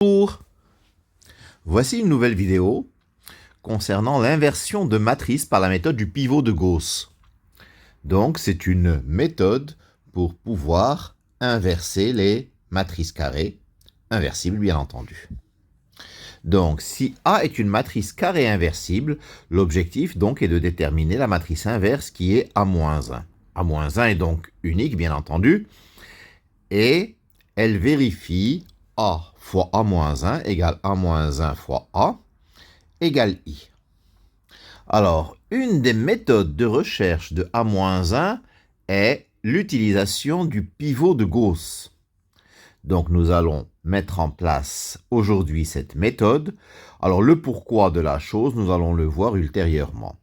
Bonjour, voici une nouvelle vidéo concernant l'inversion de matrices par la méthode du pivot de Gauss. Donc c'est une méthode pour pouvoir inverser les matrices carrées, inversibles bien entendu. Donc si A est une matrice carrée inversible, l'objectif donc est de déterminer la matrice inverse qui est A-1. A-1 est donc unique bien entendu et elle vérifie A fois A-1 égale A-1 fois A égale I. Alors, une des méthodes de recherche de A-1 est l'utilisation du pivot de Gauss. Donc, nous allons mettre en place aujourd'hui cette méthode. Alors, le pourquoi de la chose, nous allons le voir ultérieurement.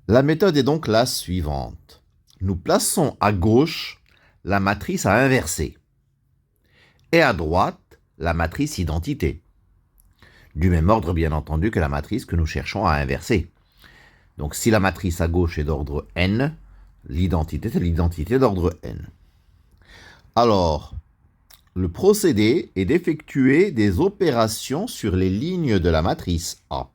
La méthode est donc la suivante. Nous plaçons à gauche la matrice à inverser et à droite la matrice identité. Du même ordre, bien entendu, que la matrice que nous cherchons à inverser. Donc, si la matrice à gauche est d'ordre n, l'identité, c'est l'identité d'ordre n. Alors, le procédé est d'effectuer des opérations sur les lignes de la matrice A.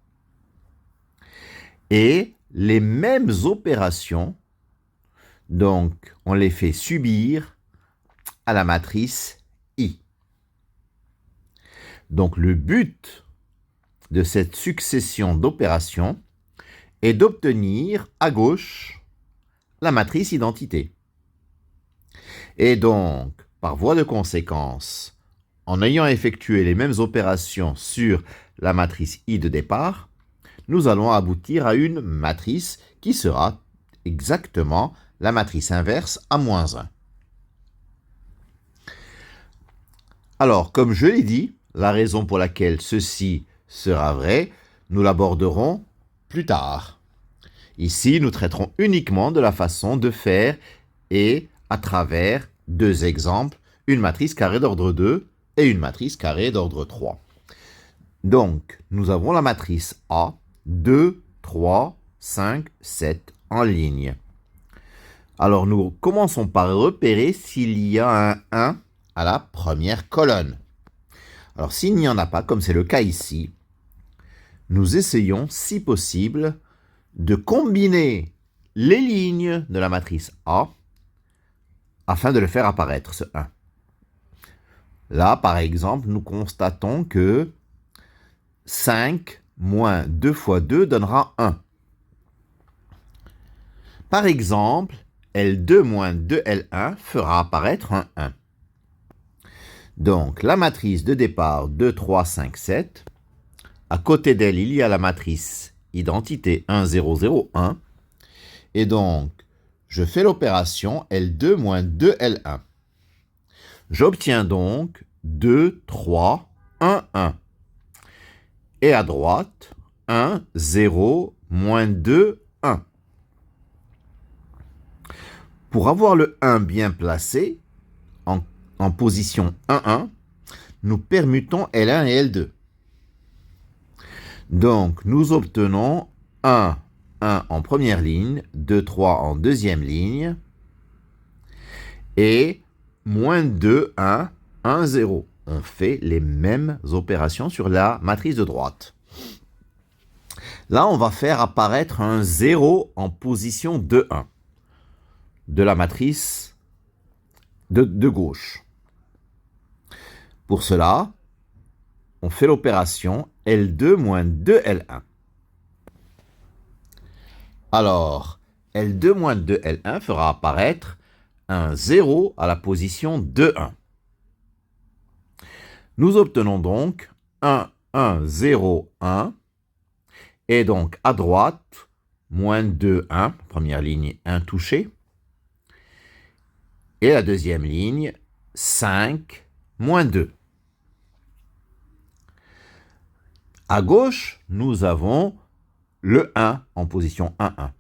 Et les mêmes opérations, donc, on les fait subir à la matrice I. Donc, le but de cette succession d'opérations est d'obtenir à gauche la matrice identité. Et donc, par voie de conséquence, en ayant effectué les mêmes opérations sur la matrice I de départ, nous allons aboutir à une matrice qui sera exactement la matrice inverse A-1. Alors, comme je l'ai dit, la raison pour laquelle ceci sera vrai, nous l'aborderons plus tard. Ici, nous traiterons uniquement de la façon de faire et à travers deux exemples, une matrice carrée d'ordre 2 et une matrice carrée d'ordre 3. Donc, nous avons la matrice A, 2, 3, 5, 7 en ligne. Alors, nous commençons par repérer s'il y a un 1 à la première colonne. Alors, s'il n'y en a pas, comme c'est le cas ici, nous essayons, si possible, de combiner les lignes de la matrice A afin de le faire apparaître, ce 1. Là, par exemple, nous constatons que 5 moins 2 fois 2 donnera 1. Par exemple, L2 moins 2L1 fera apparaître un 1. Donc, la matrice de départ 2, 3, 5, 7. À côté d'elle, il y a la matrice identité 1, 0, 0, 1. Et donc, je fais l'opération L2 moins 2L1. J'obtiens donc 2, 3, 1, 1. Et à droite, 1, 0, moins 2, 1. Pour avoir le 1 bien placé, en position 1, 1, nous permutons L1 et L2. Donc, nous obtenons 1, 1 en première ligne, 2, 3 en deuxième ligne, et moins 2, 1, 1, 0. On fait les mêmes opérations sur la matrice de droite. Là, on va faire apparaître un 0 en position 2, 1 de la matrice de gauche. Pour cela, on fait l'opération L2 moins 2L1. Alors, L2 moins 2L1 fera apparaître un 0 à la position 2, 1. Nous obtenons donc 1, 1, 0, 1. Et donc, à droite, moins 2, 1. Première ligne, 1 touché. Et la deuxième ligne, 5, moins 2. À gauche, nous avons le 1 en position 1, 1.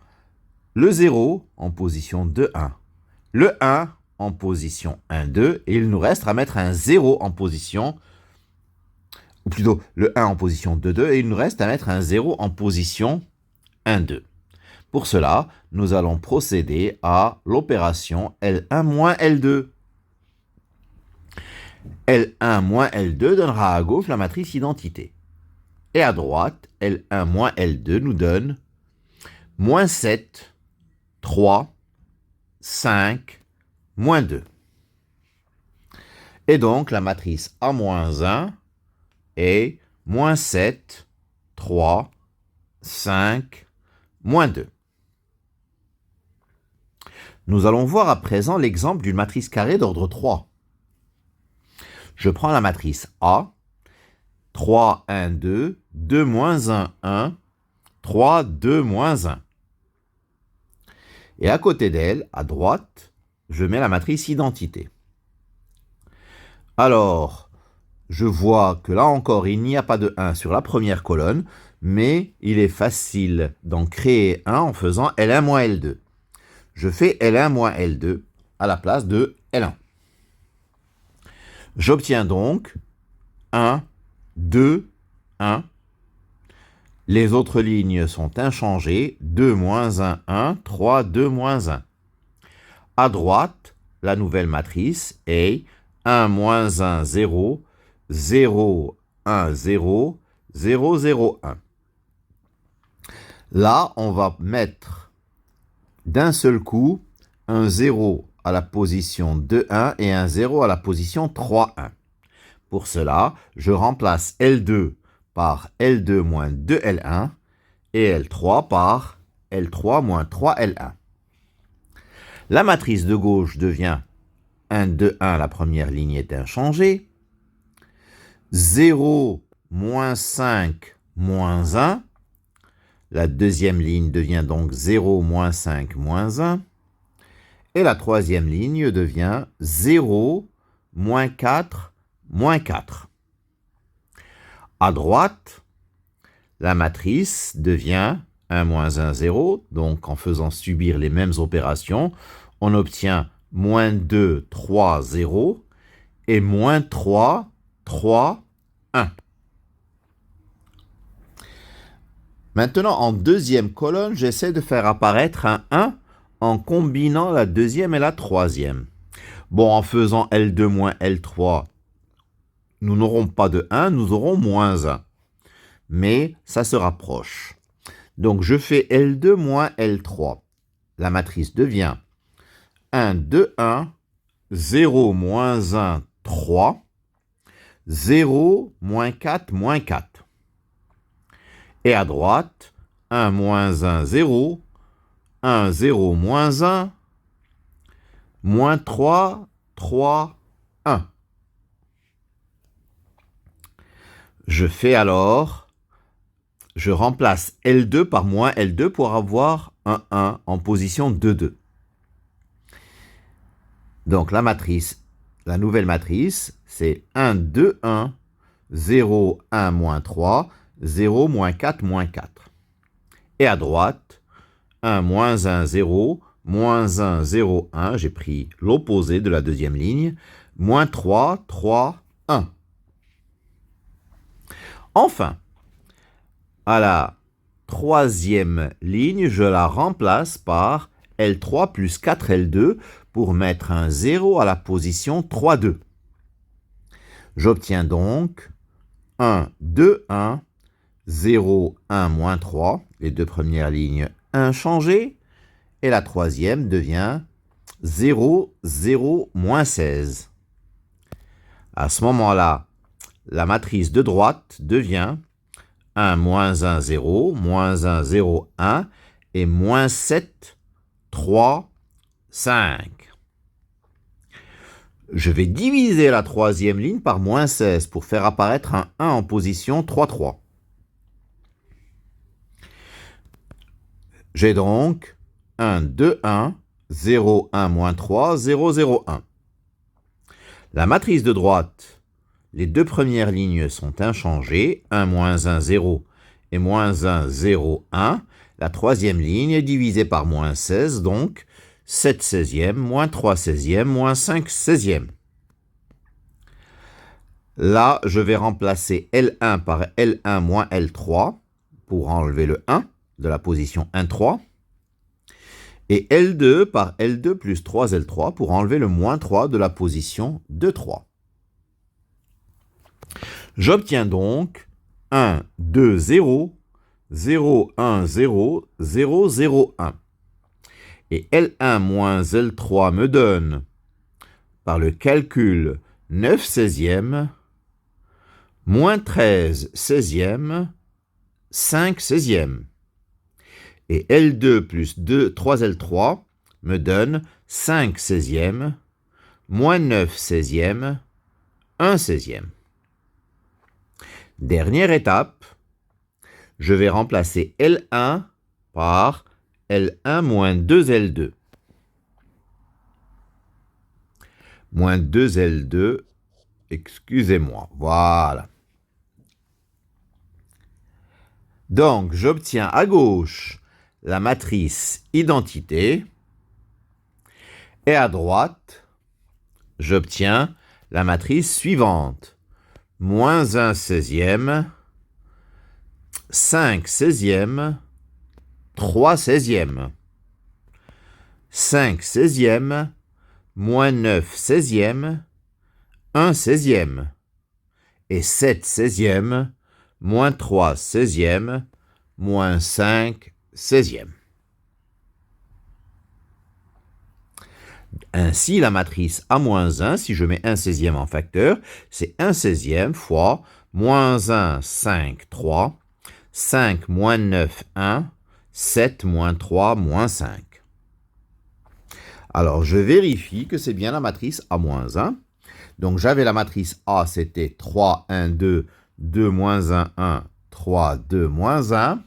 Le 0 en position 2, 1. Le 1 en position 1, 2. Et il nous reste à mettre un 0 en position, ou plutôt le 1 en position 2, 2. Et il nous reste à mettre un 0 en position 1, 2. Pour cela, nous allons procéder à l'opération L1 moins L2. L1 moins L2 donnera à gauche la matrice identité. Et à droite, L1 moins L2 nous donne moins 7, 3, 5, moins 2. Et donc, la matrice A-1 est moins 7, 3, 5, moins 2. Nous allons voir à présent l'exemple d'une matrice carrée d'ordre 3. Je prends la matrice A, 3, 1, 2, 2, moins 1, 1, 3, 2, moins 1. Et à côté d'elle, à droite, je mets la matrice identité. Alors, je vois que là encore, il n'y a pas de 1 sur la première colonne, mais il est facile d'en créer un en faisant L1 moins L2. Je fais L1 moins L2 à la place de L1. J'obtiens donc 1, 2, 1. Les autres lignes sont inchangées. 2, moins 1, 1. 3, 2, moins 1. À droite, la nouvelle matrice est 1, moins 1, 0, 0, 1, 0, 0, 0, 1. Là, on va mettre d'un seul coup un 0 à la position 2, 1 et un 0 à la position 3, 1. Pour cela, je remplace L2 par L2 moins 2L1 et L3 par L3 moins 3L1. La matrice de gauche devient 1, 2, 1, la première ligne est inchangée. 0, moins 5, moins 1. La deuxième ligne devient donc 0, moins 5, moins 1. Et la troisième ligne devient 0, moins 4, moins 4. À droite, la matrice devient 1, moins 1, 0. Donc, en faisant subir les mêmes opérations, on obtient moins 2, 3, 0 et moins 3, 3, 1. Maintenant, en deuxième colonne, j'essaie de faire apparaître un 1 en combinant la deuxième et la troisième. Bon, en faisant L2 moins L3, nous n'aurons pas de 1, nous aurons moins 1. Mais ça se rapproche. Donc, je fais L2 moins L3. La matrice devient 1, 2, 1, 0, moins 1, 3, 0, moins 4, moins 4. Et à droite, 1, moins 1, 0, 1, 0, moins 1, moins 3, 3, 1. Je fais alors, je remplace L2 par moins L2 pour avoir un 1 en position 2, 2. Donc la matrice, la nouvelle matrice, c'est 1, 2, 1, 0, 1, moins 3, 0, moins 4, moins 4. Et à droite, 1, moins 1, 0, moins 1, 0, 1. J'ai pris l'opposé de la deuxième ligne. Moins 3, 3, 1. Enfin, à la troisième ligne, je la remplace par L3 plus 4L2 pour mettre un 0 à la position 3, 2. J'obtiens donc 1, 2, 1, 0, 1, moins 3, les deux premières lignes inchangées, et la troisième devient 0, 0, moins 16. À ce moment-là, la matrice de droite devient 1, moins 1, 0, moins 1, 0, 1, et moins 7, 3, 5. Je vais diviser la troisième ligne par moins 16 pour faire apparaître un 1 en position 3, 3. J'ai donc 1, 2, 1, 0, 1, moins 3, 0, 0, 1. La matrice de droite, les deux premières lignes sont inchangées, 1, moins 1, 0 et moins 1, 0, 1. La troisième ligne est divisée par moins 16, donc 7 16e, moins 3 16e, moins 5 16e. Là, je vais remplacer L1 par L1 moins L3 pour enlever le 1 de la position 1, 3. Et L2 par L2 plus 3L3 pour enlever le moins 3 de la position 2, 3. J'obtiens donc 1, 2, 0, 0, 1, 0, 0, 0, 1. Et L1 moins L3 me donne, par le calcul, 9 16e, moins 13 16e, 5 16e. Et L2 plus 3 L3 me donne 5 16e, moins 9 16e, 1 16e. Dernière étape, je vais remplacer L1 par L1 moins 2L2. Moins 2L2, excusez-moi, voilà. Donc, j'obtiens à gauche la matrice identité et à droite, j'obtiens la matrice suivante. Moins 1 16e, 5 16e, 3 16e. 5 16e, moins 9 16e, 1 16e. Et 7 16e, moins 3 16e, moins 5 16e. Ainsi, la matrice A-1, si je mets 1 16e en facteur, c'est 1 16e fois moins 1, 5, 3, 5 moins 9, 1, 7 moins 3, moins 5. Alors, je vérifie que c'est bien la matrice A-1. Donc, j'avais la matrice A, c'était 3, 1, 2, 2, moins 1, 1, 3, 2, moins 1.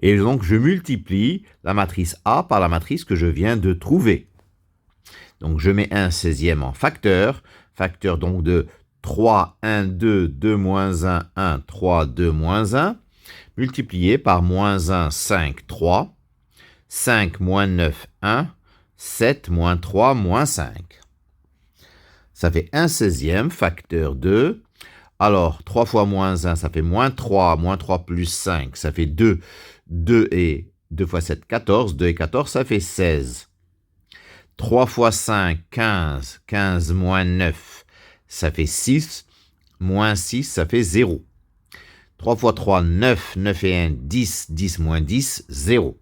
Et donc, je multiplie la matrice A par la matrice que je viens de trouver. Donc, je mets 1 16e en facteur. Facteur donc de 3, 1, 2, 2, moins 1, 1, 3, 2, moins 1. Multiplié par moins 1, 5, 3. 5 moins 9, 1. 7 moins 3, moins 5. Ça fait 1 16e, facteur 2. Alors, 3 fois moins 1, ça fait moins 3 plus 5, ça fait 2. 2 et 2 fois 7, 14. 2 et 14, ça fait 16. 3 fois 5, 15. 15 moins 9, ça fait 6. Moins 6, ça fait 0. 3 fois 3, 9. 9 et 1, 10. 10 moins 10, 0.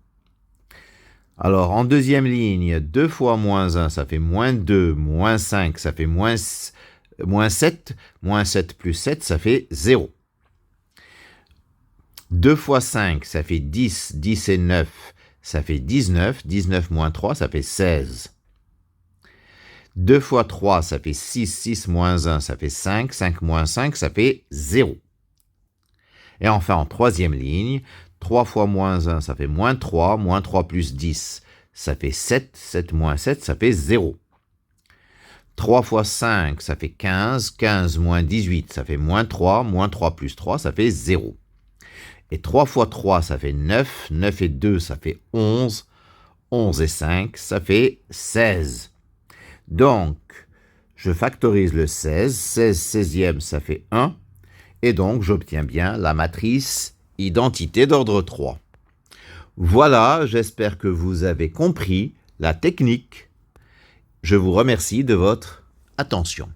Alors, en deuxième ligne, 2 fois moins 1, ça fait moins 2. Moins 5, ça fait moins 7. Moins 7 plus 7, ça fait 0. 2 fois 5, ça fait 10. 10 et 9, ça fait 19. 19 moins 3, ça fait 16. 2 fois 3, ça fait 6. 6 moins 1, ça fait 5. 5 moins 5, ça fait 0. Et enfin, en troisième ligne, 3 fois moins 1, ça fait moins 3. Moins 3 plus 10, ça fait 7. 7 moins 7, ça fait 0. 3 fois 5, ça fait 15. 15 moins 18, ça fait moins 3. Moins 3 plus 3, ça fait 0. Et 3 fois 3, ça fait 9. 9 et 2, ça fait 11. 11 et 5, ça fait 16. Donc, je factorise le 16. 16 16e, ça fait 1. Et donc, j'obtiens bien la matrice identité d'ordre 3. Voilà, j'espère que vous avez compris la technique. Je vous remercie de votre attention.